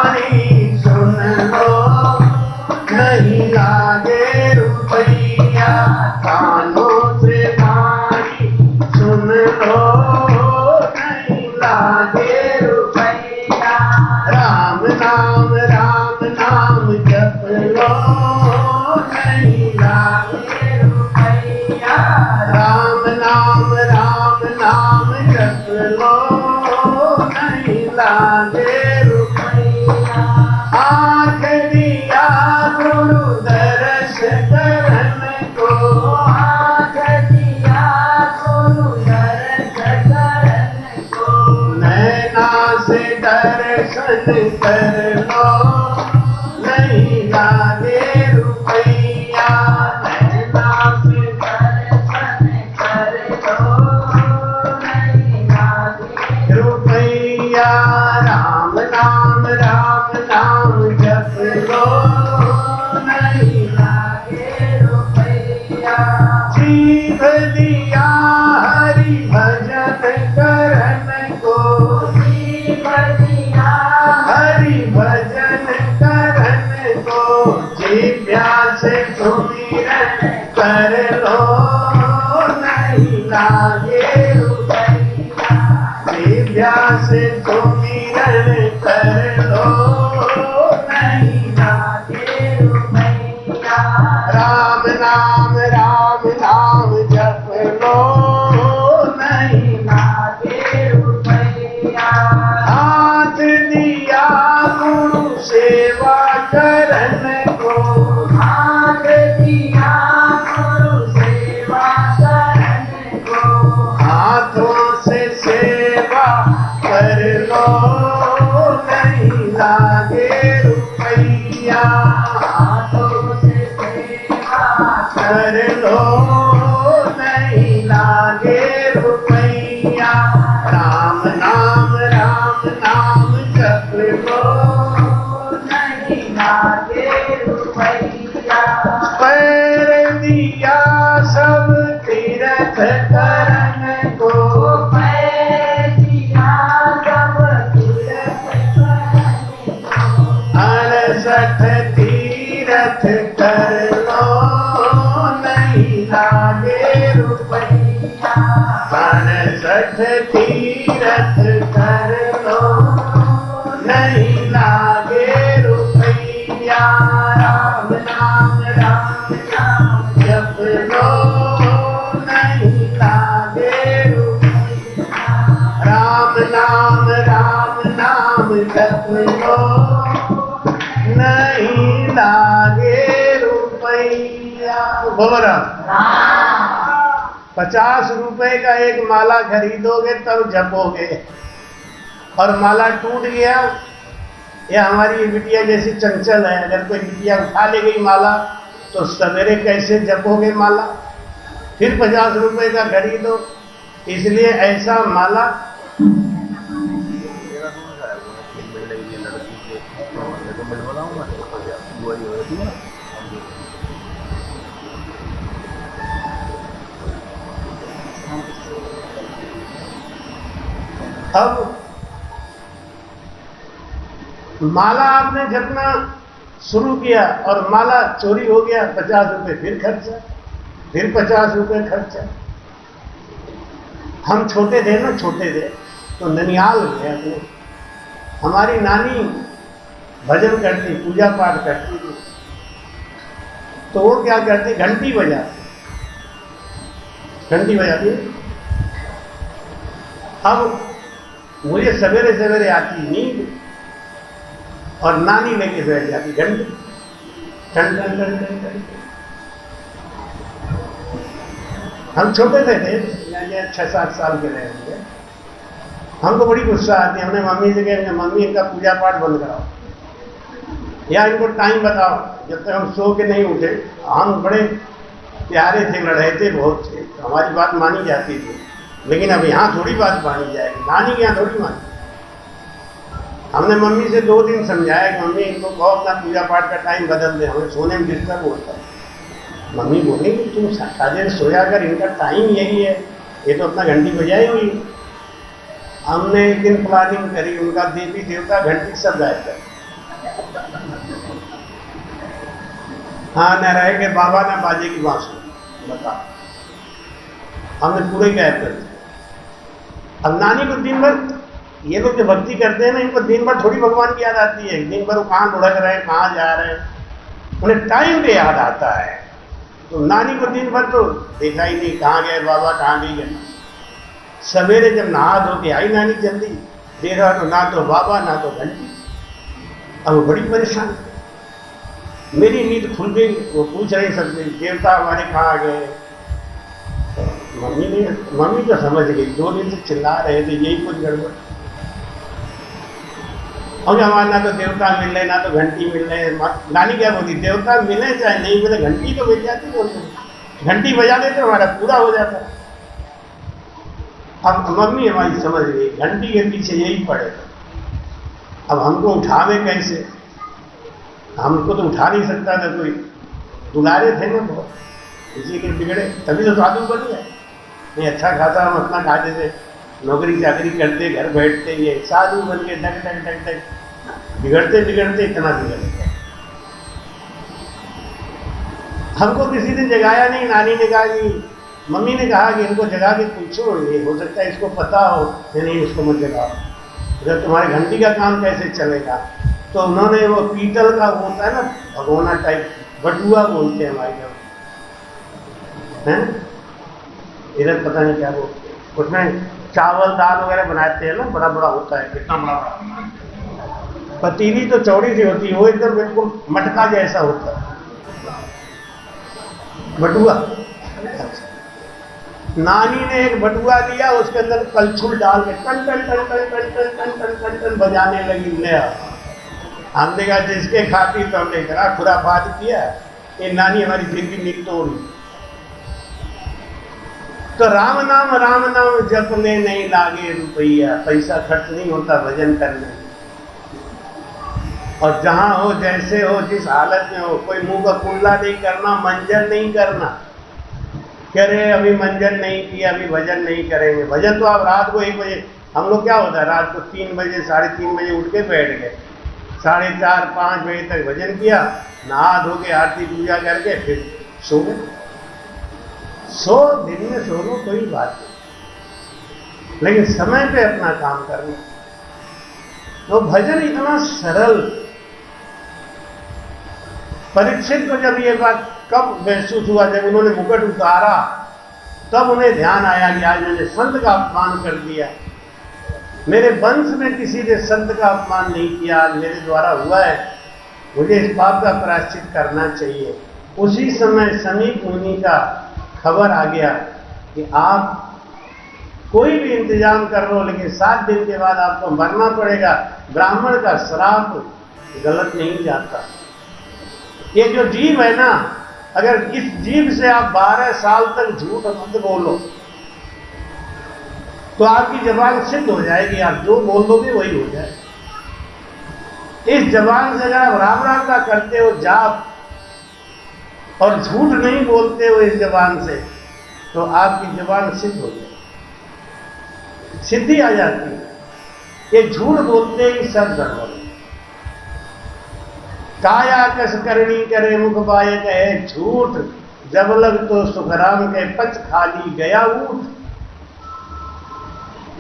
पानी सुन लो, नहीं लागे रुपैया। कानों से पानी सुन लो, नहीं लागे रुपैया। राम नाम जप लो, नहीं लागे रुपैया। राम नाम जप लो, नहीं लागे रुपैया। आँख दिया गुरु दर्श करन को, आँख दिया गुरु दर्श करन को। नैना से दर्शन कर लो, नहीं लागे रुपैया। नैना से दर्शन कर लो, नहीं लागे रुपैया। राम नाम जप लो, नहीं लागे रुपैया। जीव दिया हरि भजन करन को, जीव दिया हरि भजन करन को। जीव्या से सुमिरन कर लो, नहीं लागे रुपैया। जीव्या से सुमिरन कर लो, नहीं लागे रुपैया। राम नाम जप लो, नहीं लागे रुपैया। हाथ दिया गुरु सेवा करन को, हाथ दिया गुरु सेवा करन को। हाथों से सेवा कर लो, नहीं लागे रुपैया। हाथों से सेवा कर लो, नहीं लागे रुपैया। राम नाम जप लो, नहीं लागे रुपैया। पैर दिया सब तीर्थ करन को, पैर दिया सब तीर्थ करन को। 68 तीर्थ कर लो, नहीं लागे रुपैया। 68 तीर्थ कर लो, नहीं लागे रुपैया। राम नाम जप लो, नहीं लागे रुपैया। राम नाम जप लो, नहीं लागे रुपैया। बोलो राम। 50 रुपए का एक माला खरीदोगे तब जपोगे, और माला टूट गया, यह हमारी बिटिया जैसी चंचल है, अगर कोई बिटिया उठा ले गई माला तो सवेरे कैसे जपोगे माला। फिर 50 रुपए का खरीदो, इसलिए ऐसा माला अब माला आपने जपना शुरू किया और माला चोरी हो गया, 50 रुपए फिर खर्चा, फिर 50 रुपए खर्चा। हम छोटे थे ना, छोटे थे तो ननिहाल गए अपने, हमारी नानी भजन करती, पूजा पाठ करती थी, तो वो क्या करती, घंटी बजाती, घंटी बजाती। अब मुझे सवेरे सवेरे आती नींद और नानी लेके बैठ जाती घंटी, टन टन टन टन टन। हम छोटे थे 6-7 साल के रहे होंगे। हमको बड़ी गुस्सा आती, हमने मम्मी से कहा, मम्मी इनका पूजा पाठ बंद कराओ या इनको टाइम बताओ, जब तक हम सो के नहीं उठे। हम बड़े प्यारे थे, लड़ाते बहुत थे, तो हमारी बात मानी जाती थी, लेकिन अब यहाँ थोड़ी बात मानी जाएगी, नानी के यहाँ थोड़ी मानी। हमने मम्मी से 2 दिन समझाया कि मम्मी इनको कहो अपना पूजा पाठ का टाइम बदल दे, हमें सोने में डिस्टर्ब होता है। मम्मी बोली कि तुम सारे सोया कर, इनका टाइम यही है, ये तो अपना घंटी बजाई हुई। हमने एक दिन प्लानिंग करी, उनका देवी देवता घंटी सब गायब कर, हाँ न रहे के बाबा ना बाजे की बांसुरी, बता हमने पूरे गायब कर दिया। अब नानी को दिन भर, ये लोग जो भक्ति करते हैं ना, इनको दिन भर थोड़ी भगवान की याद आती है। दिन भर वो कहाँ लुढ़क रहे हैं, कहाँ जा रहे हैं, उन्हें टाइम पे याद आता है। तो नानी को दिन भर तो देखा ही नहीं, कहाँ गए बाबा, कहाँ नहीं गए। सवेरे जब नहा धो के आई नानी जल्दी, देखा तो ना तो बाबा ना तो घंटी। अब बड़ी परेशान, मेरी नींद खुल गई। वो पूछ रही सकते देवता हमारे कहाँ गए। मम्मी तो समझ गई, 2 दिन से चिल्ला रहे थे यही कुछ गड़बड़। और हमारे ना तो देवता मिल रहे ना तो घंटी मिल रहे। नानी क्या बोलती, देवता मिले चाहे नहीं मिले घंटी तो मिल जाती, बोलते घंटी बजा देते हमारा पूरा हो जाता। अब मम्मी हमारी समझ गई, घंटी के पीछे यही पड़ेगा। अब हमको उठावे कैसे, हमको तो उठा नहीं सकता था कोई, दुलारे थे ना बहुत, इसी के बिगड़े, तभी तो साधु बन गए। नहीं अच्छा खासा हम अपना खाते थे, नौकरी चाकरी करते, घर बैठते, ये साधु बन K duck duck duck duck बिगड़ते बिगड़ते इतना बिगड़ गया। हमको किसी ने जगाया नहीं। नानी ने कहा कि, मम्मी ने कहा कि इनको जगा के पूछो, ये हो सकता है इसको पता हो। नहीं उसको मत जगाओ, जब तुम्हारे घंटी का काम कैसे चलेगा। तो उन्होंने वो पीतल का वो होता है ना भगोना टाइप, बटुआ बोलते हैं हमारे यहाँ, इधर पता नहीं क्या बोलते हैं, उसमें चावल दाल वगैरह बनाते हैं ना, बड़ा बड़ा होता है, कितना बड़ा बड़ा। पतीली तो चौड़ी सी होती है, वो एकदम बिल्कुल मटका जैसा होता है, बटुआ। नानी ने एक बटुआ दिया, उसके अंदर कलछुल डाल के टन टन टन टन टन टन टन टन टन टन बजाने लगी। नया हमने कहा जिसके खाती तो हमने कहा खुराफात किया, ये नानी हमारी फिर भी नींद तोड़। तो राम नाम जपने नहीं लागे रुपया, पैसा खर्च नहीं होता भजन करने। और जहां हो जैसे हो जिस हालत में हो, कोई मुंह का कुल्ला नहीं करना, मंजन नहीं करना। कह रहे अभी मंजन नहीं किया, अभी भजन नहीं करेंगे। भजन तो आप रात को 1 बजे, हम लोग क्या होता है रात को 3 बजे 3:30 बजे उठ के बैठ गए, 4:30-5 बजे तक भजन किया, नहा धो के आरती पूजा करके फिर सो गए। दिन में सो लो कोई बात नहीं, लेकिन समय पे अपना काम करना। तो भजन इतना सरल। परीक्षित को जब ये बात कब महसूस हुआ, जब उन्होंने मुकुट उतारा, तब उन्हें ध्यान आया कि आज मैंने संत का अपमान कर दिया। मेरे वंश में किसी ने संत का अपमान नहीं किया, आज मेरे द्वारा हुआ है, मुझे इस पाप का प्रायश्चित करना चाहिए। उसी समय समीप मुनि का खबर आ गया कि आप कोई भी इंतजाम कर लो, लेकिन 7 दिन के बाद आपको मरना पड़ेगा। ब्राह्मण का श्राप गलत नहीं जाता। ये जो जीव है ना, अगर इस जीव से आप 12 साल तक झूठ मत बोलो तो आपकी जबान सिद्ध हो जाएगी, आप जो बोल दोगे वही हो जाए। इस जबान से अगर आप राम राम का करते हो जाप और झूठ नहीं बोलते हो इस जबान से, तो आपकी जबान सिद्ध हो जाए, सिद्धि आ जाती है। ये झूठ बोलते ही सब गड़बड़। काया कस करनी करे मुख बाय कहे झूठ, जब लग तो सुखराम के पच खाली गया ऊठ।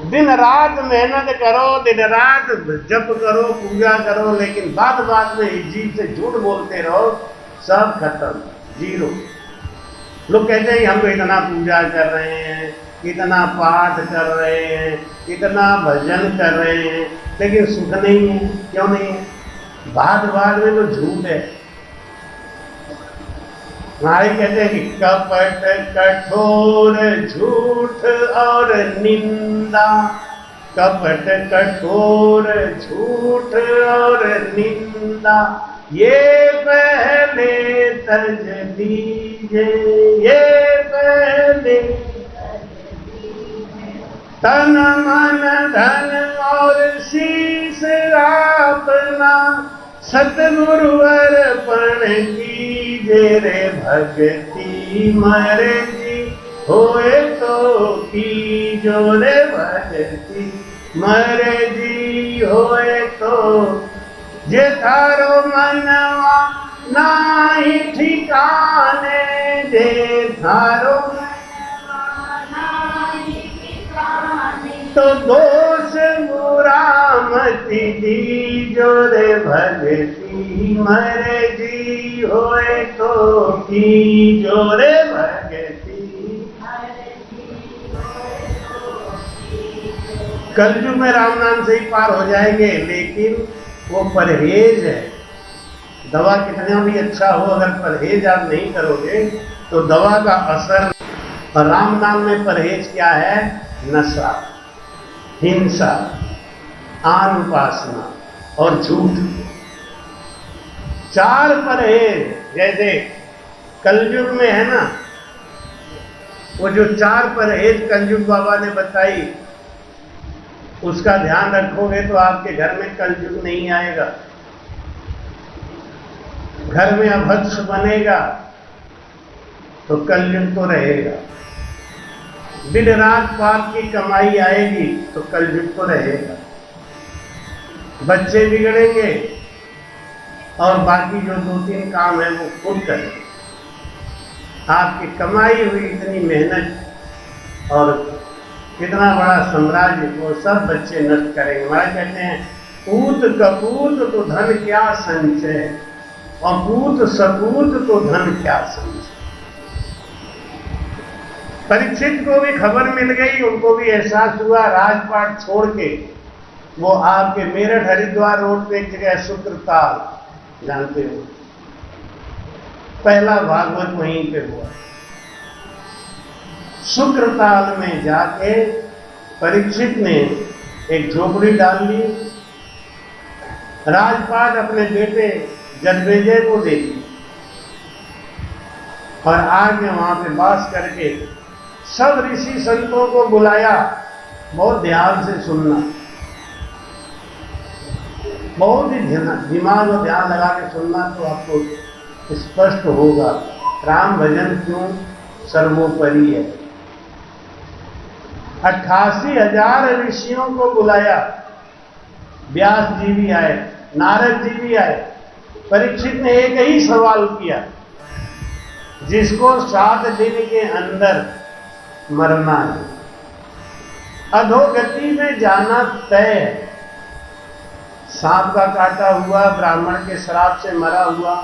दिन रात मेहनत करो, दिन रात जप करो, पूजा करो, लेकिन बात बात में जीव से झूठ बोलते रहो, सब खत्म, जीरो। लोग कहते हैं हम तो इतना पूजा कर रहे हैं, इतना पाठ कर रहे हैं, इतना भजन कर रहे हैं, लेकिन सुख नहीं है। क्यों नहीं है? बात बात में तो झूठ है। हमारे कहते हैं कि कपट कठोर झूठ और निंदा, कपट कठोर झूठ और निंदा, ये पहले तज दीजिए, ये पहले तन मन धन और शीश अपना सतगुरु अर्पण कीजे रे भक्ति मर्जी होए तो कीजो रे भक्ति मर्जी होए तो जे थारो मनवा नाही ठिकाने दे धारो, तो दोष मुरामती दीजो रे भगती, मरे जी होए तो कीजो रे भगती। कलयुग में राम नाम से ही पार हो जाएंगे, लेकिन वो परहेज है। दवा कितना भी अच्छा हो, अगर परहेज आप नहीं करोगे तो दवा का असर। और राम नाम में परहेज क्या है? नशा, हिंसा, आन उपासना और झूठ। 4 परहेज जैसे कलयुग में है ना, वो जो 4 परहेज कलयुग बाबा ने बताई, उसका ध्यान रखोगे तो आपके घर में कलयुग नहीं आएगा। घर में अभद्र बनेगा तो कलयुग तो रहेगा। दिन रात पाप की कमाई आएगी तो कलयुग तो रहेगा। बच्चे बिगड़ेंगे और बाकी जो 2-3 काम है वो खुद करेंगे। आपकी कमाई हुई इतनी मेहनत और कितना बड़ा साम्राज्य, वो सब बच्चे नष्ट करेंगे। हमारे कहते हैं पूत कपूत तो धन क्या संचय, और पूत सपूत तो धन क्या संचय। परीक्षित को भी खबर मिल गई, उनको भी एहसास हुआ। राजपाट छोड़ के वो आपके मेरठ हरिद्वार रोड पे एक जगह शुक्रताल, जानते हो, पहला भागवत वहीं पे हुआ। शुक्रताल में जाके परीक्षित ने एक झोपड़ी डाल ली। राजपाट अपने बेटे जन्मेजय को दे दी और आगे वहां पे वास करके सब ऋषि संतों को बुलाया। बहुत ध्यान से सुनना, बहुत ही दिमाग और ध्यान लगा के सुनना तो आपको स्पष्ट होगा राम भजन क्यों सर्वोपरि है। 88,000 ऋषियों को बुलाया। व्यास जी भी आए, नारद जी भी आए। परीक्षित ने एक ही सवाल किया, जिसको 7 दिन के अंदर मरना है, अधोगति में जाना तय है। सांप का काटा हुआ, ब्राह्मण के श्राप से मरा हुआ,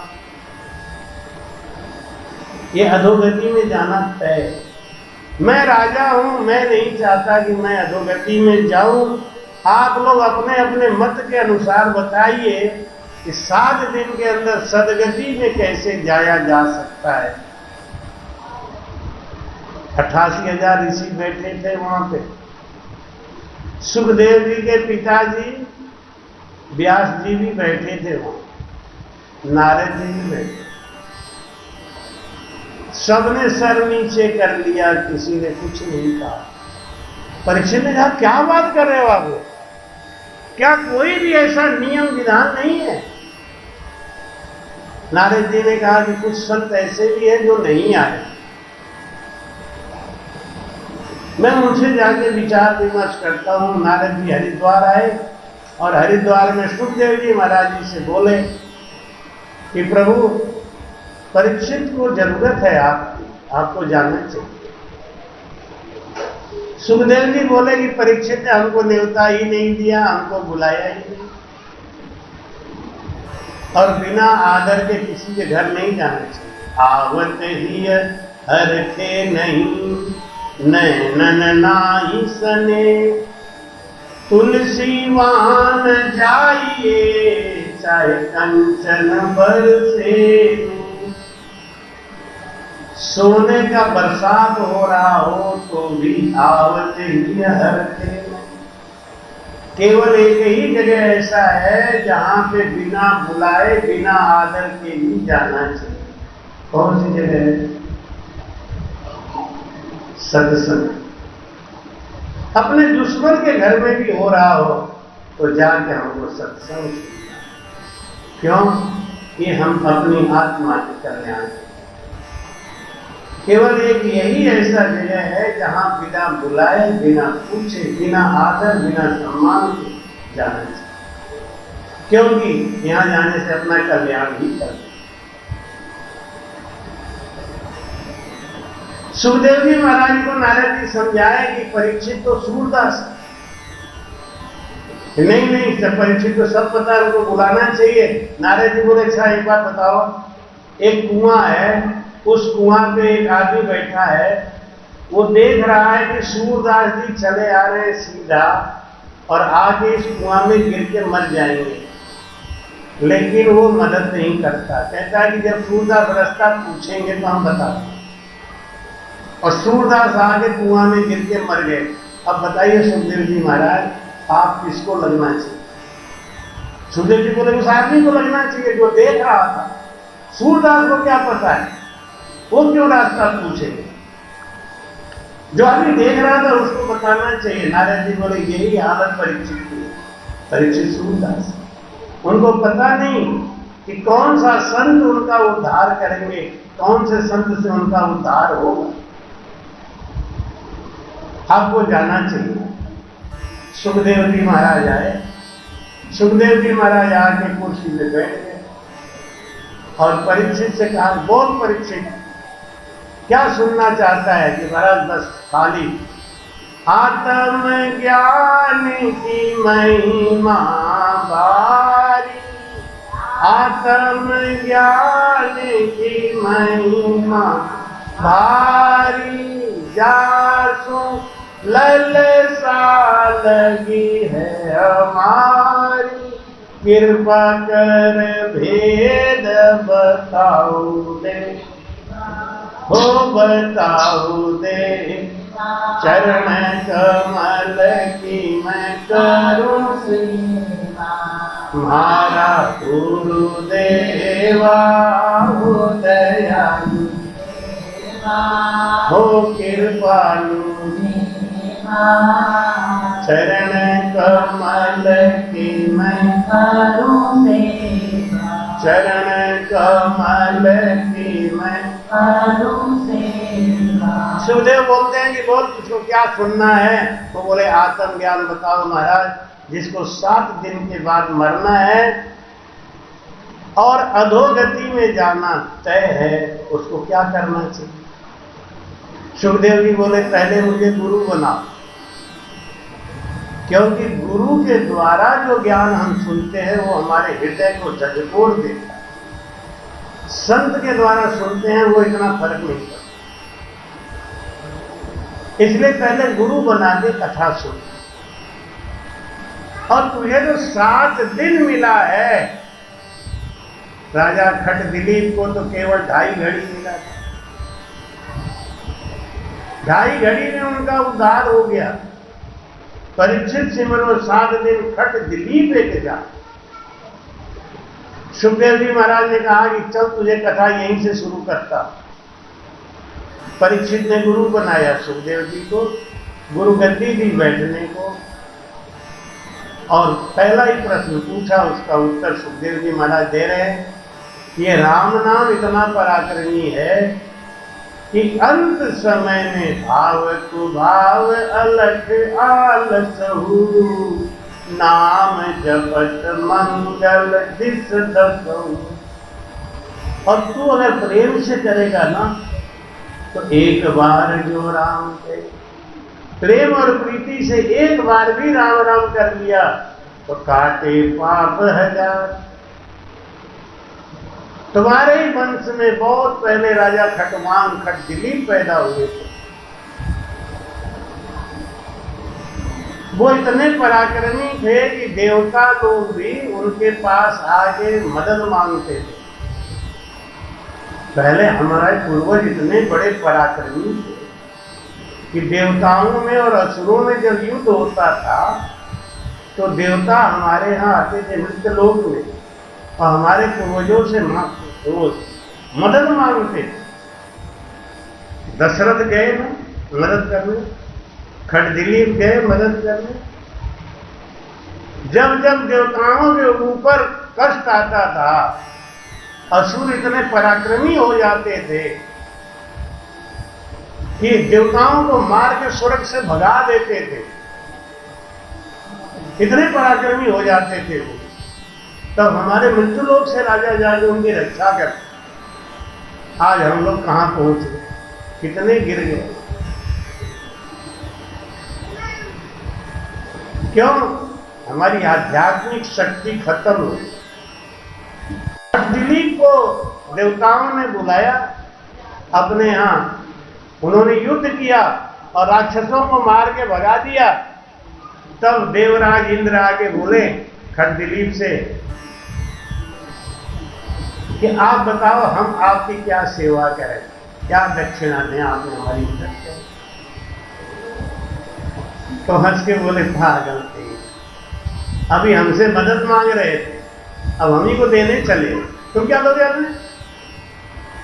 ये अधोगति में जाना तय है। मैं राजा हूं, मैं नहीं चाहता कि मैं अधोगति में जाऊं। आप लोग अपने अपने मत के अनुसार बताइए कि 7 दिन के अंदर सदगति में कैसे जाया जा सकता है। 88,000 ऋषि बैठे थे वहां पे। सुखदेव जी के पिताजी व्यास जी भी बैठे थे वहां, नारद जी भी बैठे। सबने सर नीचे कर लिया, किसी ने कुछ नहीं कहा। परीक्षित ने कहा क्या बात कर रहे हो आप? क्या कोई भी ऐसा नियम विधान नहीं है? नारद जी ने कहा कि कुछ संत ऐसे भी हैं जो नहीं आए। मैं उनसे जाके विचार विमर्श करता हूं। नारद जी हरिद्वार आए और हरिद्वार में सुखदेव जी महाराज जी से बोले कि प्रभु, परीक्षित को जरूरत है आपकी, आपको जानना चाहिए। सुखदेव जी बोले कि परीक्षित ने हमको न्योता ही नहीं दिया, हमको बुलाया ही नहीं, और बिना आदर के किसी के घर नहीं जाना चाहिए। आवत ही हरखे नहीं, नैनन नाही सने, तुलसी वान जाइए, चाहे कंचन बरसे। सोने का बरसात हो रहा हो तो भी आवत ही हरखे। केवल एक ही जगह ऐसा है जहां पे बिना बुलाए, बिना आदर के भी जाना चाहिए। कौन सी जगह है? सत्संग। अपने दुश्मन के घर में भी हो रहा हो तो जाके हमको सत्संग सुनना। क्यों? कि हम अपनी आत्मा के कल्याण। केवल एक यही ऐसा जगह है जहां बिना बुलाए, बिना पूछे, बिना आदर, बिना सम्मान के जाना चाहिए। क्योंकि यहां जाने से अपना कल्याण ही करते। सुखदेव जी महाराज को नारद जी समझाए कि परीक्षित तो सूरदास, नहीं सब परीक्षित को सब पता है, उनको बुलाना चाहिए। नारद जी बोले अच्छा एक बात बताओ, एक कुआं है, उस कुआं पे एक आदमी बैठा है, वो देख रहा है कि सूरदास जी चले आ रहे हैं सीधा और आगे इस कुआं में गिर के मर जाएंगे, लेकिन वो मदद नहीं करता। कहता है कि जब सूरदास रास्ता पूछेंगे तो हम बताते। और सूरदास आगे कुआं में गिर के मर गए। अब बताइए सुखदेव जी महाराज, आप किसको लगना चाहिए? सुखदेव जी बोले उस आदमी को लगना चाहिए जो देख रहा था। सूरदास को क्या पता है, वो क्यों रास्ता पूछेंगे? जो आदमी देख रहा था उसको बताना चाहिए। नारद जी बोले यही हालत परीक्षित की, परीक्षित सूरदास। उनको पता नहीं कि कौन सा संत उनका उद्धार करेंगे, कौन से संत से उनका उद्धार होगा। आपको जाना चाहिए। सुखदेव जी महाराज आए, सुखदेव जी महाराज आके कुर्सी पे बैठ गए और परीक्षित से कहा, बोल परीक्षित क्या सुनना चाहता है? कि महाराज बस खाली आत्म ज्ञान की महिमा बारी, आत्म ज्ञान की महिमा भारी, जासु ललसा लगी है हमारी, कृपा कर भेद बताओ दे, हो बताओ दे, चरण कमल की मैं करूं सेवा, तुम्हारा गुरुदेवा हो दयालु, हो कृपालु, चरण कमल की मैं करूं सेवा, चरण कमल की मैं करूं सेवा। सुखदेव बोलते हैं कि बोल तुझको क्या सुनना है? तो बोले आत्म ज्ञान बताओ महाराज, जिसको 7 दिन के बाद मरना है और अधोगति में जाना तय है, उसको क्या करना चाहिए? सुखदेव जी बोले पहले मुझे गुरु बनाओ, क्योंकि गुरु के द्वारा जो ज्ञान हम सुनते हैं वो हमारे हृदय को झकझोर देता है। संत के द्वारा सुनते हैं वो इतना फर्क नहीं पड़ता, इसलिए पहले गुरु बना के कथा सुन। और तुझे जो 7 दिन मिला है, राजा खट दिलीप को तो केवल 2.5 घड़ी मिला था। 2.5 घड़ी में उनका उद्धार हो गया। परीक्षित सिमरो 7 दिन खट दिलीप लेके जा। सुखदेव जी महाराज ने कहा कि चल तुझे कथा यहीं से शुरू करता। परीक्षित ने गुरु बनाया सुखदेव जी को, गुरु गद्दी दी बैठने को, और पहला ही प्रश्न पूछा, उसका उत्तर सुखदेव जी महाराज दे रहे हैं। ये राम नाम इतना पराक्रमी है कि अंत समय में भाव कुभाव अलख आलसहु, नाम जपत मंगल दिस दसहु। और तू अगर प्रेम से करेगा ना तो एक बार जो राम के प्रेम और प्रीति से एक बार भी राम राम कर लिया तो काटे पाप 1000। तुम्हारे ही वंश में बहुत पहले राजा खटवांग खट दिलीप पैदा हुए थे। वो इतने पराक्रमी थे कि देवता लोग भी उनके पास आके मदद मांगते थे। पहले हमारे पूर्वज इतने बड़े पराक्रमी थे कि देवताओं में और असुरों में जब युद्ध होता था तो देवता हमारे यहाँ आते थे मृत्य लोक में और हमारे पूर्वजों से मदद मांगते। दशरथ गए ना मदद करने, खट दिलीप गए मदद करने। जब जब देवताओं के ऊपर कष्ट आता था, असुर इतने पराक्रमी हो जाते थे कि देवताओं को मार के स्वर्ग से भगा देते थे, इतने पराक्रमी हो जाते थे वो। तब हमारे मृत्यु लोक से राजा जाके उनकी रक्षा करते। आज हम लोग कहाँ पहुंच गए? कितने गिर गए। क्यों? हमारी आध्यात्मिक शक्ति खत्म हो गई। दिलीप को देवताओं ने बुलाया अपने यहां, उन्होंने युद्ध किया और राक्षसों को मार के भगा दिया। तब देवराज इंद्र आके बोले खरदिलीप से कि आप बताओ हम आपकी क्या सेवा करें, क्या दक्षिणा दें, आपने हमारी मदद की। तो हंस के बोले पागल थे, अभी हमसे मदद मांग रहे थे, अब हम ही को देने चले, तुम क्या दोगे आपने?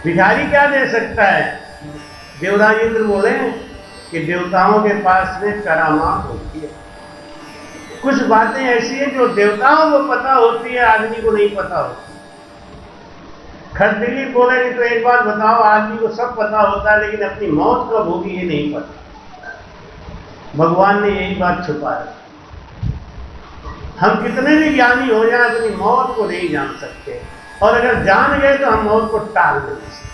भिखारी क्या दे सकता है? देवराज इंद्र बोले कि देवताओं के पास में करामात होती है, कुछ बातें ऐसी हैं जो देवताओं को पता होती है, आदमी को नहीं पता होती। खरदिलीप बोले कि तो एक बात बताओ, आदमी को सब पता होता है लेकिन अपनी मौत कब होगी ये नहीं पता। भगवान ने यही बात छुपाया। हम कितने भी ज्ञानी हो जाए अपनी मौत को नहीं जान सकते, और अगर जान गए तो हम मौत को टाल नहीं सकते।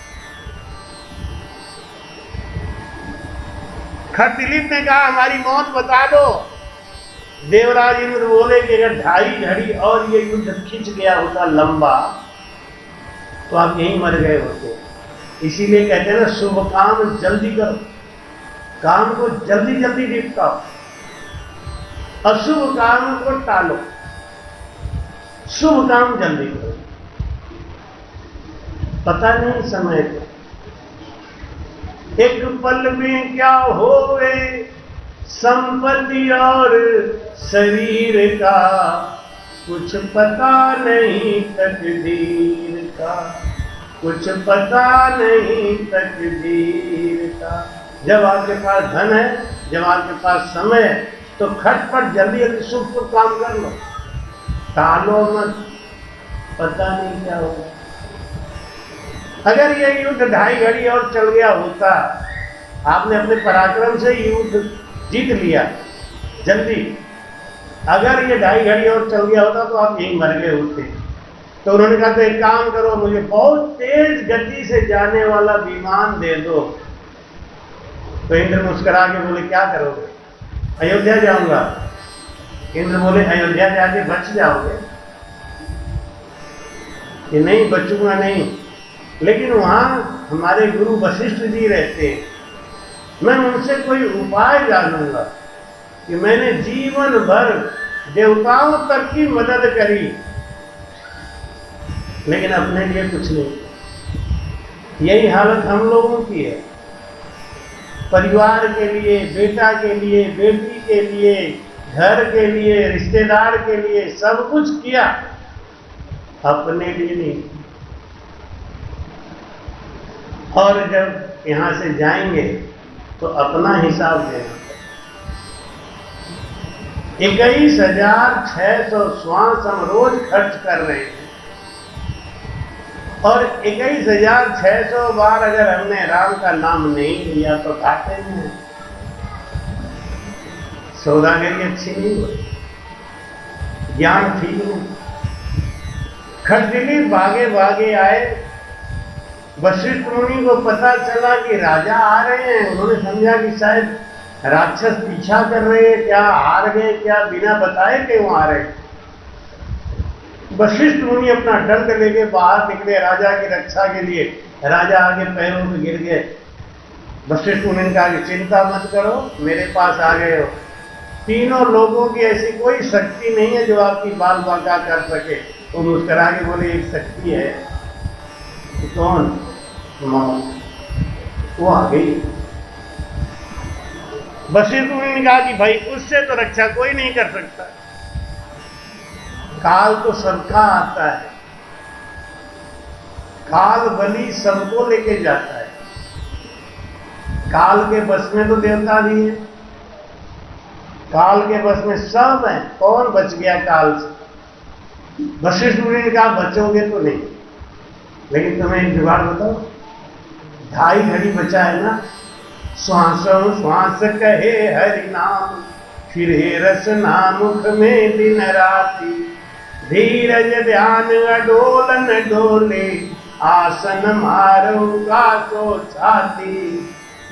खरदिलीप ने कहा हमारी मौत बता दो। देवराज इंद्र बोले कि अगर 2.5 घड़ी और ये युद्ध खिंच गया होता लंबा तो आप यहीं मर गए होते। इसीलिए कहते हैं ना, शुभ काम जल्दी करो, काम को जल्दी जल्दी निपटाओ, अशुभ काम को टालो, शुभ काम जल्दी करो। पता नहीं समय को, एक पल में क्या होवे संपत्ति और शरीर का, कुछ पता नहीं तकदीर का, कुछ पता नहीं तकदीर का। जब आपके पास धन है, जब आपके पास समय है, तो खटपट जल्दी जल्दी शुभ काम कर लो, टालो मत, पता नहीं क्या होगा। अगर ये युद्ध 2.5 घड़ी और चल गया होता, आपने अपने पराक्रम से युद्ध जीत लिया जल्दी, अगर ये 2.5 घड़ी और चल गया होता तो आप यहीं मर गए होते। तो उन्होंने कहा तो एक काम करो, मुझे बहुत तेज गति से जाने वाला विमान दे दो। तो इंद्र मुस्कुरा के बोले क्या करोगे? अयोध्या जाऊंगा। इंद्र बोले अयोध्या जाके बच जाओगे? कि नहीं, बचूंगा नहीं, लेकिन वहां हमारे गुरु वशिष्ठ जी रहते हैं, मैं उनसे कोई उपाय जानूंगा कि मैंने जीवन भर देवताओं तक की मदद करी लेकिन अपने लिए कुछ नहीं। यही हालत हम लोगों की है। परिवार के लिए, बेटा के लिए, बेटी के लिए, घर के लिए, रिश्तेदार के लिए सब कुछ किया, अपने लिए नहीं। और जब यहां से जाएंगे तो अपना हिसाब देना। 21,600 श्वास हम रोज खर्च कर रहे हैं, और 21,600 बार अगर हमने राम का नाम नहीं लिया तो खाते हैं। सौदागरी अच्छी नहीं हुई, ज्ञान ठीक नहीं। खरदिलीप भागे भागे आए। वशिष्ठ मुनि को पता चला कि राजा आ रहे हैं। उन्होंने समझा कि शायद राक्षस पीछा कर रहे हैं, क्या हार गए, क्या बिना बताए क्यों आ रहे। वशिष्ठ मुनि अपना दंड लेके बाहर निकले राजा की रक्षा के लिए। राजा आगे पैरों पे गिर गए। वशिष्ठ मुनि ने कहा कि चिंता मत करो, मेरे पास आ गए हो। तीनों लोगों की ऐसी कोई शक्ति नहीं है जो आपकी बाल बांका कर सके। वो मुस्कुरा के बोले एक शक्ति है। कौन? मौत। वो आ गई। वशिष्ठ मुनि ने कहा कि भाई उससे तो रक्षा कोई नहीं कर सकता, काल तो सबका आता है, काल बलि सबको लेके जाता है। काल के बस में तो देवता भी है, काल के बस में सब है। कौन बच गया काल से? वशिष्ठ मुनि ने कहा बचोगे तो नहीं, लेकिन तुम्हें एक जुगाड़ बताओ। 2.5 घड़ी बचा है ना, श्वासों श्वास कहे हरि नाम, फिरे रसना मुख में दिन राति, धीरज ध्यान अडोलन डोले, आसन मारो गातो छाती,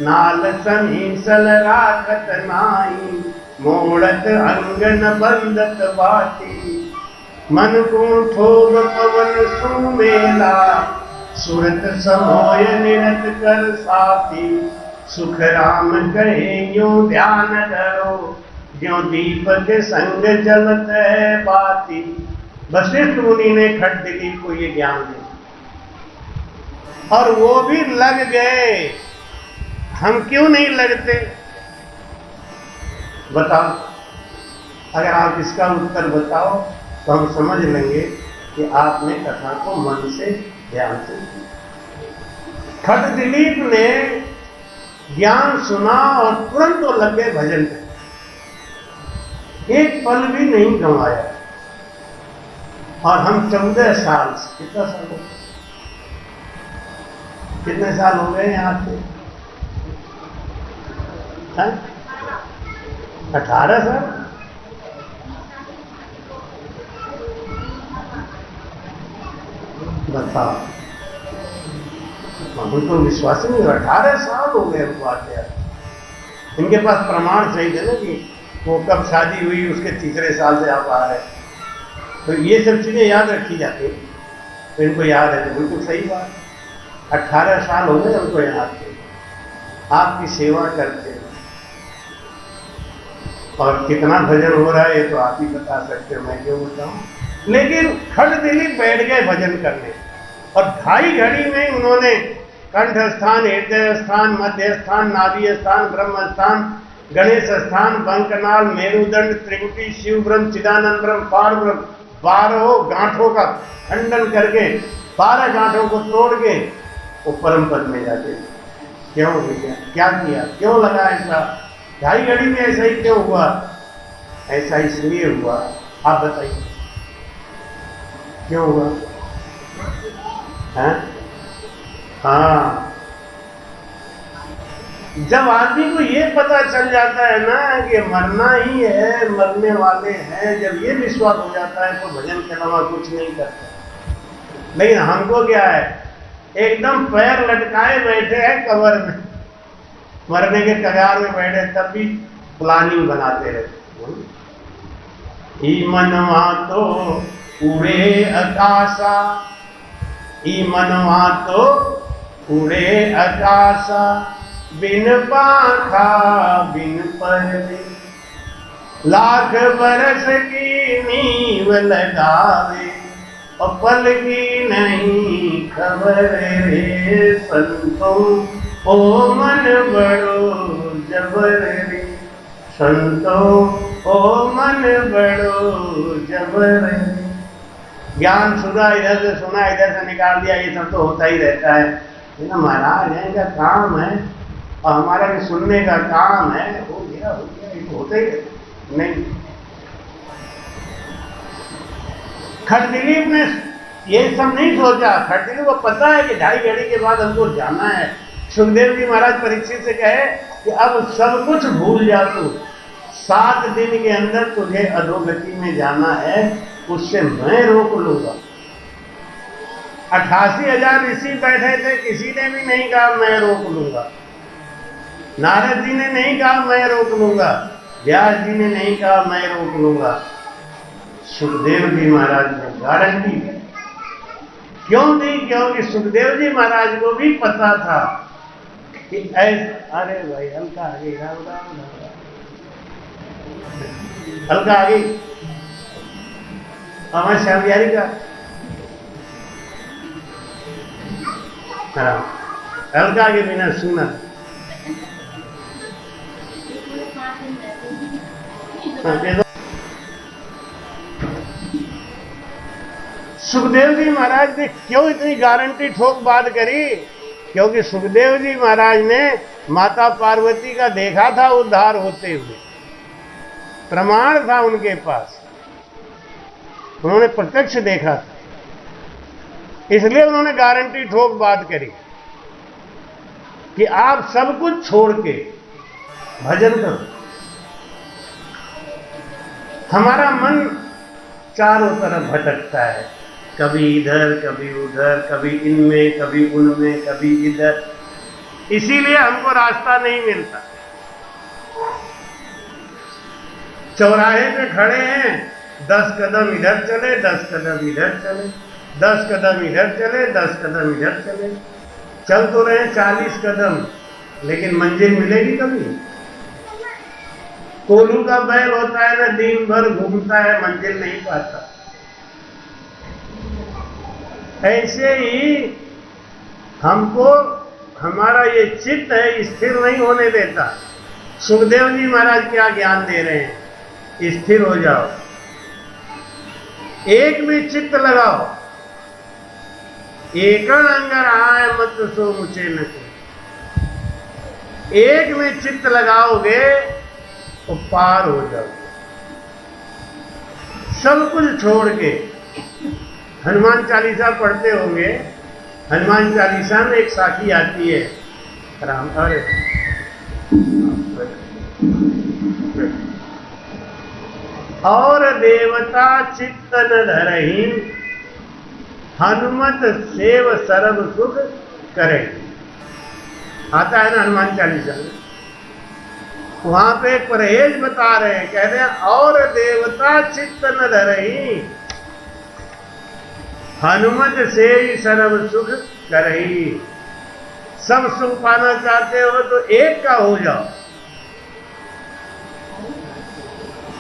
नाल समीसल राखत नाई, मोड़त अंगन बंदत बाटी। मन को ठोग पवन सुमेला, सुरत समोय निरत कर साथी। सुख राम कहे यूं ध्यान धरो, ज्यों दीपक संग जलत है बाती। वशिष्ठ मुनि ने खटदिलीप को ये ज्ञान दिया और वो भी लग गए। हम क्यों नहीं लगते? बताओ। अगर आप इसका उत्तर बताओ तो हम समझ लेंगे कि आपने कथा को मन से ध्यान से किया। खटदिलीप ने ज्ञान सुना और तुरंत वो लग गए भजन करने, एक पल भी नहीं गंवाया। और हम 14 साल, कितना साल हो, कितने साल हो गए यहाँ से? 18 साल। बताओ, हमको विश्वास नहीं। 18 साल हो गए हमको आते आते। इनके पास प्रमाण सही थे ना कि वो कब शादी हुई, उसके तीसरे साल से आप आ रहे। तो ये सब चीजें याद रखी जाती है, तो इनको याद है। तो बिल्कुल सही बात। 18 साल हो गए हमको यहाँ के, आपकी सेवा करते। और कितना भजन हो रहा है ये तो आप ही बता सकते हो, मैं क्यों बताऊं। लेकिन खटदिलीप बैठ गए भजन करने और ढाई घड़ी में उन्होंने कंठ स्थान, हृदय स्थान, मध्य स्थान, नाभि स्थान, ब्रह्म स्थान, गणेश स्थान, बंकनाल, मेरुदंड, त्रिकुटी, शिव ब्रह्म, चिदानंद ब्रह्म, पार ब्रह्म, 12 गांठों का खंडन करके 12 गांठों को तोड़ के वो परम पद में जाते। क्यों भैया, क्या किया, क्यों लगा ऐसा? ढाई घड़ी में ऐसा ही क्यों हुआ? ऐसा इसलिए हुआ, आप बताइए क्यों हुआ? हाँ, जब आदमी को ये पता चल जाता है ना कि मरना ही है, मरने वाले हैं, जब ये विश्वास हो जाता है तो भजन के अलावा कुछ नहीं करता। लेकिन हमको क्या है, एकदम पैर लटकाए बैठे हैं कब्र में, मरने के कगार में बैठे, तब भी प्लानिंग बनाते रहते। ई मनवा तो उड़े आकाशा, ई मनवा तो उड़े आकाशा, बिन पाखा बिन परवे, लाख बरस की नींव लगावे, और पल की नहीं खबर रे संतों, ओ मन बड़ो जबर रे संतों, ओ मन बड़ो जबर रे। ज्ञान सुना, इधर से सुना, इधर से निकाल दिया, ये सब तो होता ही रहता है ना महाराज। इनका काम है और हमारा भी सुनने का काम है। हो गया ये तो होता ही नहीं। खटदिलीप ने ये सब नहीं सोचा। खटदिलीप को पता है कि ढाई घड़ी के बाद हमको जाना है। सुखदेव जी महाराज परीक्षित से कहे कि अब सब कुछ भूल जा तू, 7 दिन के अंदर तुझे अधोगति में जाना है, उससे मैं रोक लूंगा। 88,000 ऋषि बैठे थे, किसी ने भी नहीं कहा मैं रोक लूंगा। नारद जी ने नहीं कहा मैं रोक लूंगा, व्यास जी ने नहीं कहा मैं रोक लूंगा। सुखदेव जी महाराज ने गारंटी दी। क्यों दी? क्योंकि सुखदेव जी महाराज को भी पता था कि ऐसा। अरे भाई हल्का आगे, हल्का आगे, हमारे श्याम बिहारी का हल्का आगे बिना सुना। सुखदेव जी महाराज ने क्यों इतनी गारंटी ठोक बात करी? क्योंकि सुखदेव जी महाराज ने माता पार्वती का देखा था उद्धार होते हुए, प्रमाण था उनके पास, उन्होंने प्रत्यक्ष देखा था, इसलिए उन्होंने गारंटी ठोक बात करी कि आप सब कुछ छोड़ के भजन करो। हमारा मन चारों तरफ भटकता है, कभी इधर कभी उधर, कभी इनमें कभी उनमें, कभी इधर। इसीलिए हमको रास्ता नहीं मिलता। चौराहे पे खड़े हैं, 10 कदम इधर चले, 10 कदम इधर चले, 10 कदम इधर चले, 10 कदम इधर चले, चल तो रहे 40 कदम, लेकिन मंजिल मिलेगी कभी? कोल्हू का बैल होता है ना, दिन भर घूमता है, मंजिल नहीं पाता। ऐसे ही हमको हमारा ये चित्त है स्थिर नहीं होने देता। सुखदेव जी महाराज क्या ज्ञान दे रहे हैं, स्थिर हो जाओ, एक में चित्त लगाओ, एकण अंगर आए मत सो मुझे न को। एक में चित्त लगाओगे तो पार हो जाओगे। सब कुछ छोड़ के, हनुमान चालीसा पढ़ते होंगे, हनुमान चालीसा में एक साखी आती है, राम अरे और देवता चित्त न धरहि, हनुमत सेव सर्व सुख करे। आता है ना हनुमान चालीसा में। वहां पे परहेज बता रहे हैं, कह रहे हैं और देवता चित्त न धरहि, हनुमत सेव सर्व सुख करही। सब सुख पाना चाहते हो तो एक का हो जाओ।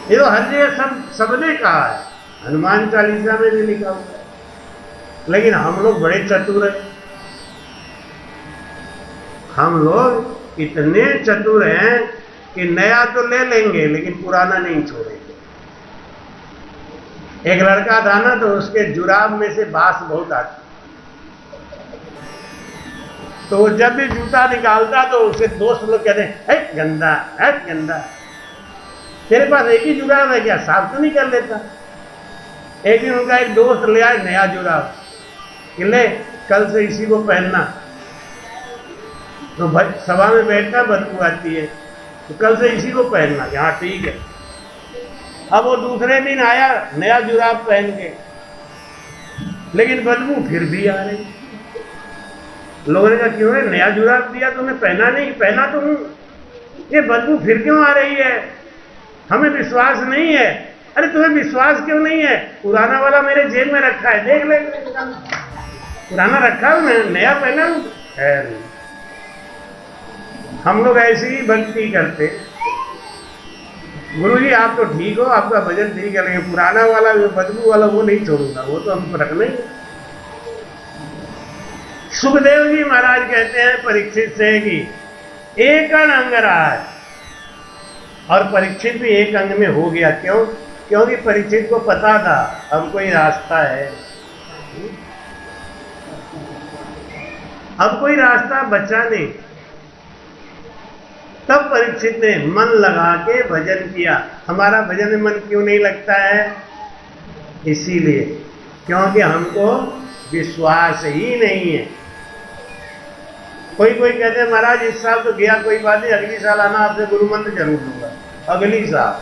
ये तो हर जगह सबने कहा है, हनुमान चालीसा में भी लिखा हुआ है। लेकिन हम लोग बड़े चतुर हैं, हम लोग इतने चतुर हैं कि नया तो ले लेंगे लेकिन पुराना नहीं छोड़ेंगे। एक लड़का था ना, तो उसके जुराब में से बांस बहुत आती, तो वो जब भी जूता निकालता तो उसे दोस्त लोग कहते हैं है गंदा, है गंदा, तेरे पास एक ही जुराब है क्या, साफ तो नहीं कर लेता। एक दिन उनका एक दोस्त ले आए नया जुराब, कि ले कल से इसी को पहनना। तो भाई सभा में बैठना बदबू आती है, तो कल से इसी को पहनना। हाँ ठीक है। अब वो दूसरे दिन आया नया जुराब पहन के, लेकिन बदबू फिर भी आ रही। लोगों ने कहा क्यों है, नया जुराब दिया तुमने, पहना नहीं? पहना तो हूं, ये बदबू फिर क्यों आ रही है, हमें विश्वास नहीं है। अरे तुम्हें विश्वास क्यों नहीं है, पुराना वाला मेरे जेब में रखा है, देख ले, पुराना रखा है, मैं नया पहना हूं। हम लोग ऐसी ही भक्ति करते। गुरुजी आप तो ठीक हो, आपका भजन ठीक है, लेकिन पुराना वाला जो बदबू वाला वो नहीं छोड़ूंगा, वो तो हमको रखना ही। सुखदेव जी महाराज कहते हैं परीक्षित से कि एक अंग राज, और परीक्षित भी एक अंग में हो गया। क्यों? क्योंकि परीक्षित को पता था अब कोई रास्ता है, अब कोई रास्ता बचा नहीं। तब परीक्षित ने मन लगा के भजन किया। हमारा भजन में मन क्यों नहीं लगता है? इसीलिए क्योंकि हमको विश्वास ही नहीं है। कोई कोई कहते हैं महाराज इस साल तो गया, कोई बात नहीं, अगली साल आना, आपसे गुरु मंत्र जरूर लूंगा। अगली साल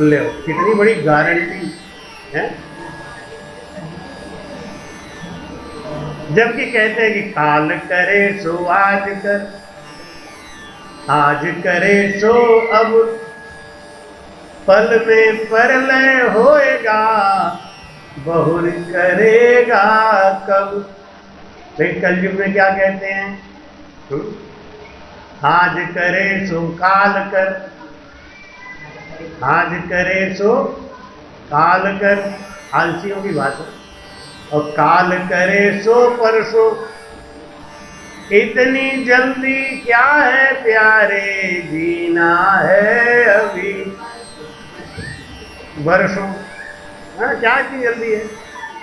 ले, कितनी बड़ी गारंटी है। जबकि कहते हैं कि काल करे सो आज कर, आज करे सो अब, पल में परलय होएगा, बहुर करेगा कब। फिर कलयुग में क्या कहते हैं? आज करे सो काल कर, आज करे सो काल कर, आलसियों की भाषा। और काल करे सो परसों, इतनी जल्दी क्या है प्यारे, जीना है अभी बरसों। क्या इतनी जल्दी है,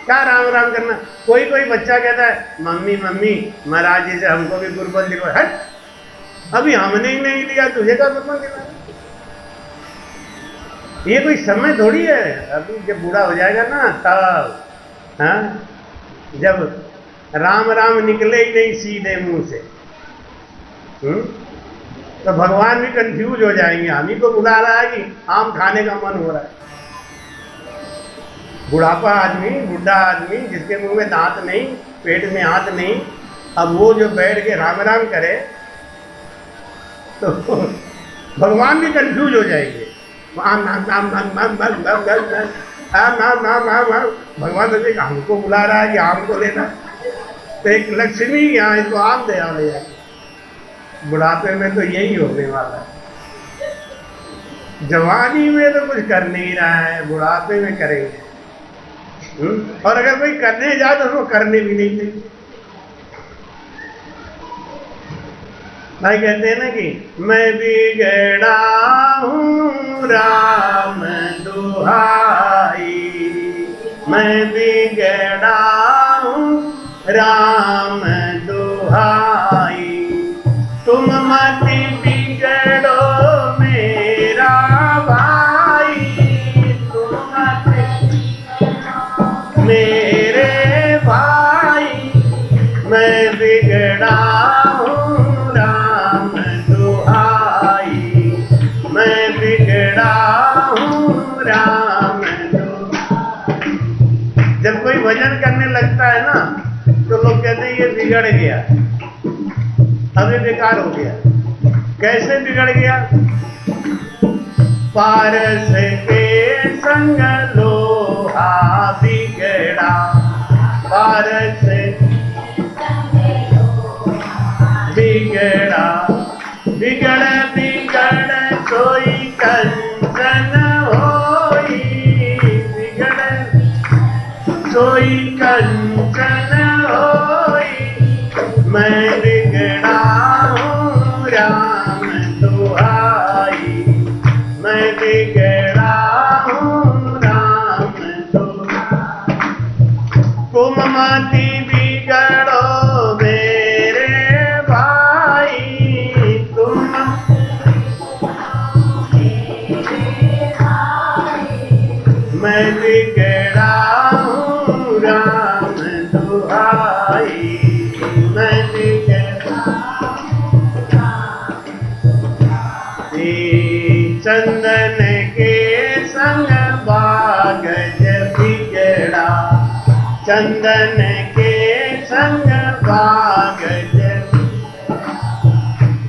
क्या राम राम करना। कोई कोई बच्चा कहता है मम्मी मम्मी महाराज जी से हमको भी गुरबंद दिलवा। हट, अभी हमने ही नहीं लिया, तुझे क्या गुरबंद दिलवा? ये कोई समय थोड़ी है, अभी जब बूढ़ा हो जाएगा ना तब। हाँ, जब राम राम निकले ही नहीं सीधे मुंह से, तो भगवान भी कंफ्यूज हो जाएंगे। हम ही को बुला रहा है कि आम खाने का मन हो रहा है। बुढ़ापा आदमी, बुढ़ा आदमी जिसके मुंह में दांत नहीं, पेट में हाथ नहीं, अब वो जो बैठ के राम राम करे तो भगवान भी कंफ्यूज हो जाएंगे। भगवान तो देख हमको बुला रहा है कि आम को लेना, तो एक लक्ष्मी यहाँ इसको आम दे आने जाए। बुढ़ापे में तो यही होने वाला है। जवानी में तो कुछ कर नहीं रहा है, बुढ़ापे में करेंगे। और अगर कोई करने जाए तो उसको करने भी नहीं देंगे। भाई कहते हैं ना कि मैं बिगड़ा हूँ राम दुहाई, मैं बिगड़ा हूँ राम दुहाई, तुम मत बिगड़ो मेरा भाई, तुम मत मेरे भाई, मैं बिगड़ा हूँ राम दुहाई, मैं बिगड़ा हूँ राम दुहाई। जब कोई भजन करने लगता है ना तो लोग कहते हैं ये बिगड़ गया, अब ये बेकार हो गया। कैसे बिगड़ गया? पारस के संग लोहा बिगड़ा, पारस बिगड़ा, बिगड़ बिगड़ सोई कंचन होई, बिगड़ सोई कंचन होई, मैं बिगड़ा हूँ राम दुहाई, मैं बिगड़ा हूँ राम दुहाई, तुम मति बिगड़ो मेरे भाई, तुम मैं बिगड़ा हूँ राम दुहाई, मैं बिगड़ा चंदन के संग बागज बिगड़ा, चंदन के संग बागज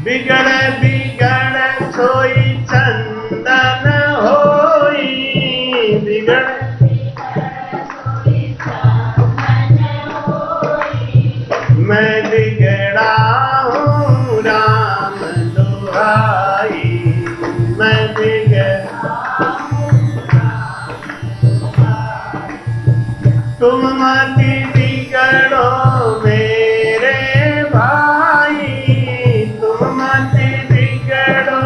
बिगड़ बिगड़ सोई चंदन होई, बिगड़ मैं बिगड़ा हूँ राम दुहाई, मैं बिगड़ा, तुम मत बिगड़ो मेरे भाई, तुम मत बिगड़ो,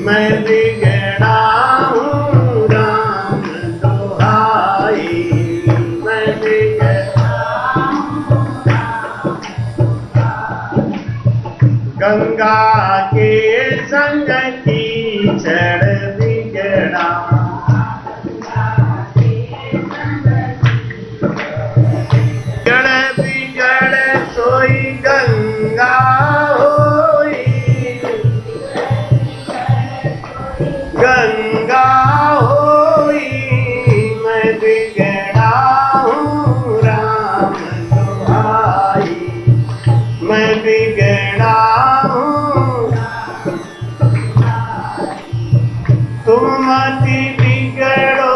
मैं बिगड़ा हूँ राम दुहाई, मैं बिगड़ा, गंगा के संग कीचड़ बिगड़ा, बिगड़ बिगड़ सोई गंगा होई, गंगा होई, मैं बिगड़ा हूँ राम दुहाई, मैं बिगड़ा हूँ, तुम मत बिगड़ो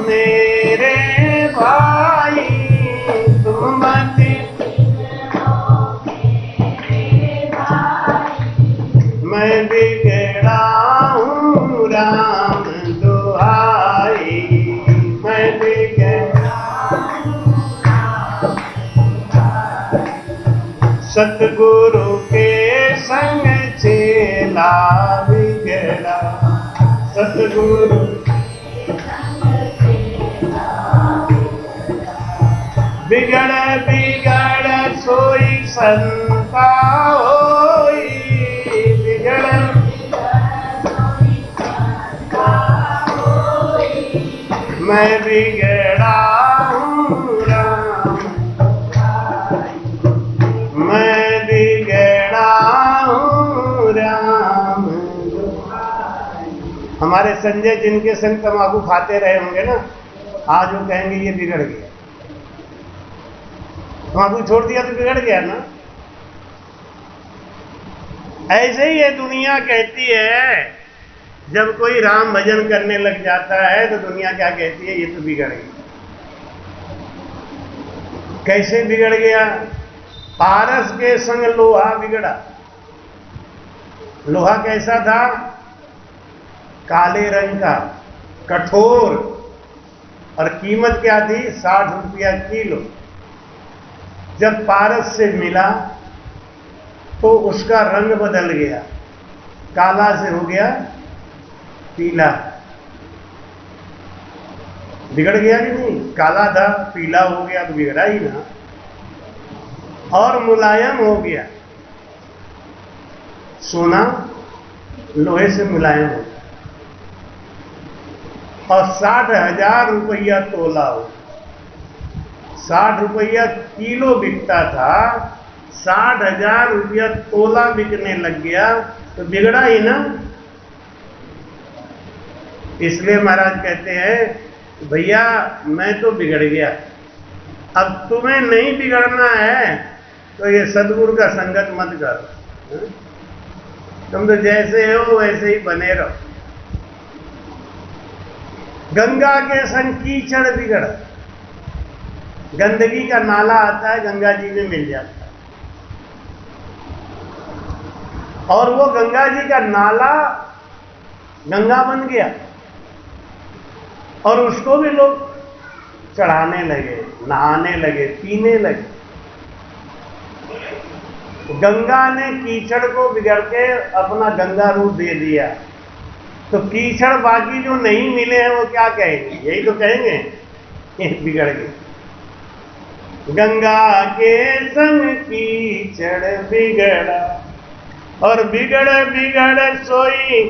मेरे भाई, तुम मत मैं बिगड़ा हूँ राम दुहाई, मैं बिगड़ा, सतगुरु के संग चेला बिगड़ा, सतगुरु बिगड़ बिगड़ सोई संता होई, बिगड़ मैं बिगड़ा हूँ राम, मैं बिगड़ा हूँ राम। हमारे संजय जिनके संग तंबाकू खाते रहे होंगे ना, आज वो कहेंगे ये बिगड़ गया। तंबाकू छोड़ दिया तो बिगड़ गया ना। ऐसे ही ये दुनिया कहती है, जब कोई राम भजन करने लग जाता है तो दुनिया क्या कहती है, ये तो बिगड़ गया। कैसे बिगड़ गया? पारस के संग लोहा बिगड़ा। लोहा कैसा था? काले रंग का, कठोर, और कीमत क्या थी? 60 रुपया किलो। जब पारस से मिला तो उसका रंग बदल गया, काला से हो गया पीला। बिगड़ गया कि नहीं? काला था, पीला हो गया तो बिगड़ा ही ना। और मुलायम हो गया। सोना लोहे से मुलायम हो गया। और 60,000 रुपया तोला हो, 60 रुपया किलो बिकता था, 60,000 रुपया तोला बिकने लग गया तो बिगड़ा ही ना। इसलिए महाराज कहते हैं, भैया मैं तो बिगड़ गया, अब तुम्हें नहीं बिगड़ना है तो ये सदगुरु का संगत मत करो। तुम तो जैसे हो वैसे ही बने रहो। गंगा के संग कीचड़ बिगड़, गंदगी का नाला आता है, गंगा जी में मिल जाता है, और वो गंगा जी का नाला गंगा बन गया, और उसको भी लोग चढ़ाने लगे, नहाने लगे, पीने लगे। गंगा ने कीचड़ को बिगड़ के अपना गंगा रूप दे दिया, तो कीचड़ बाकी जो नहीं मिले हैं वो क्या कहेंगे? यही तो कहेंगे, ये बिगड़ गए। गंगा के संग कीचड़ बिगड़ा, और बिगड़ बिगड़ सोई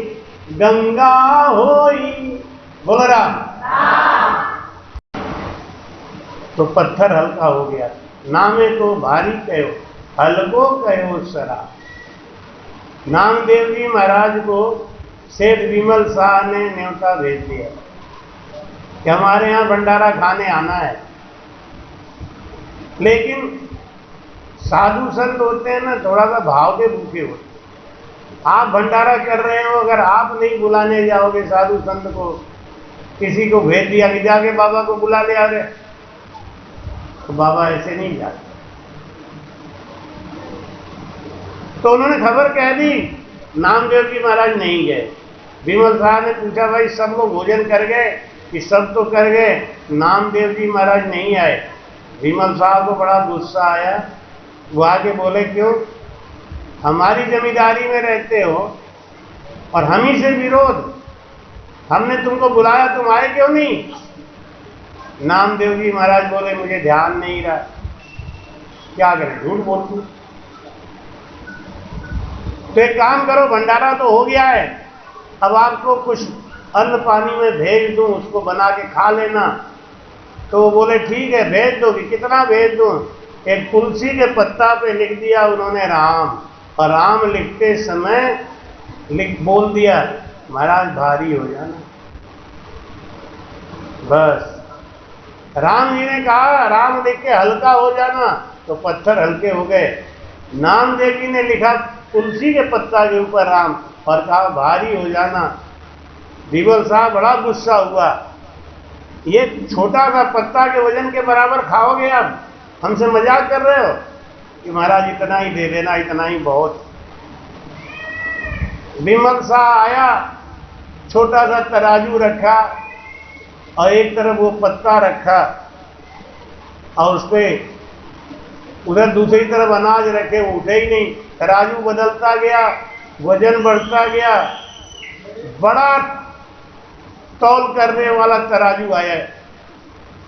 गंगा होई। बोल रहा तो पत्थर हल्का हो गया। नामे तो भारी कहो, हल्को कहो सरा। नामदेव जी महाराज को सेठ विमल शाह ने न्योता भेज दिया कि हमारे यहाँ भंडारा खाने आना है। लेकिन साधु संत होते हैं ना, थोड़ा सा भाव के भूखे होते हैं। आप भंडारा कर रहे हो, अगर आप नहीं बुलाने जाओगे साधु संत को, किसी को भेज दिया कि जाके बाबा को बुला ले आ रहे, तो बाबा ऐसे नहीं जाते। तो उन्होंने खबर कह दी, नामदेव जी महाराज नहीं गए। विमल शाह ने पूछा, भाई सब लोग भोजन कर गए? कि सब तो कर गए, नामदेव जी महाराज नहीं आए। विमल शाह को बड़ा गुस्सा आया। वो आके बोले, क्यों? हमारी जमींदारी में रहते हो और हम ही से विरोध, हमने तुमको बुलाया, तुम आए क्यों नहीं? नामदेव जी महाराज बोले, मुझे ध्यान नहीं रहा। क्या करें, झूठ बोलूं? तो एक काम करो, भंडारा तो हो गया है, अब आपको कुछ अन्न पानी में भेज दूं, उसको बना के खा लेना। तो वो बोले, ठीक है भेज दोगे, कितना भेज दूं? एक तुलसी के पत्ता पे लिख दिया उन्होंने राम, और राम लिखते समय बोल दिया, महाराज भारी हो जाना। बस राम जी ने कहा, राम लिख के हल्का हो जाना, तो पत्थर हल्के हो गए। नामदेव जी ने लिखा तुलसी के पत्ता के ऊपर राम, और कहा भारी हो जाना। विमल साहब बड़ा गुस्सा हुआ, ये छोटा सा पत्ता के वजन के बराबर खाओगे आप? हमसे मजाक कर रहे हो? कि महाराज इतना ही दे देना, इतना ही बहुत। विमल शाह आया, छोटा सा तराजू रखा और एक तरफ वो पत्ता रखा, और उस पर उधर दूसरी तरफ अनाज रखे, वो उठे ही नहीं। तराजू बदलता गया, वजन बढ़ता गया, बड़ा तौल करने वाला तराजू आया।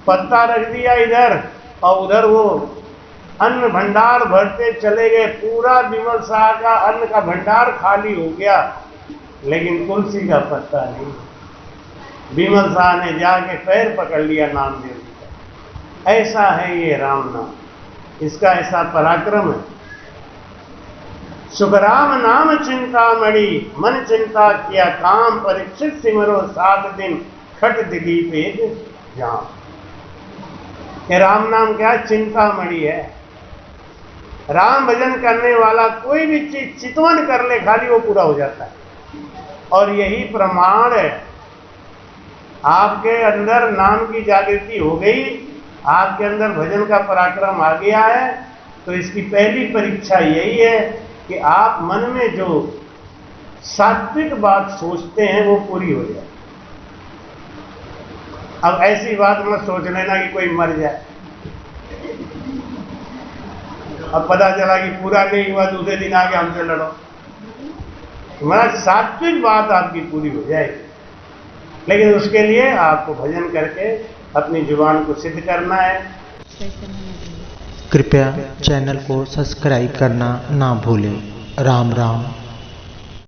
पत्ता रख दिया इधर, और उधर वो अन्न भंडार भरते चले गए। पूरा विमल शाह का अन्न का भंडार खाली हो गया, लेकिन तुलसी का पत्ता नहीं। विमल शाह ने जाके पैर पकड़ लिया नामदेव जी का। ऐसा है ये राम नाम, इसका ऐसा पराक्रम है। सुखराम नाम चिंतामणि, मन चिंता किया काम, परीक्षित सिमरो 7 दिन, खट दिलीप एक जाम। ये राम नाम क्या? चिंतामणि है। राम भजन करने वाला कोई भी चीज चितवन कर ले खाली वो पूरा हो जाता है। और यही प्रमाण है, आपके अंदर नाम की जागृति हो गई, आपके अंदर भजन का पराक्रम आ गया है, तो इसकी पहली परीक्षा यही है कि आप मन में जो सात्विक बात सोचते हैं वो पूरी हो जाए। अब ऐसी बात मत सोच लेना कि कोई मर जाए, अब पता चला कि पूरा नहीं हुआ, दूसरे दिन आके हमसे लड़ो। मतलब सात्विक बात आपकी पूरी हो जाएगी, लेकिन उसके लिए आपको भजन करके अपनी जुबान को सिद्ध करना है। कृपया चैनल को सब्सक्राइब करना ना भूलें। राम राम।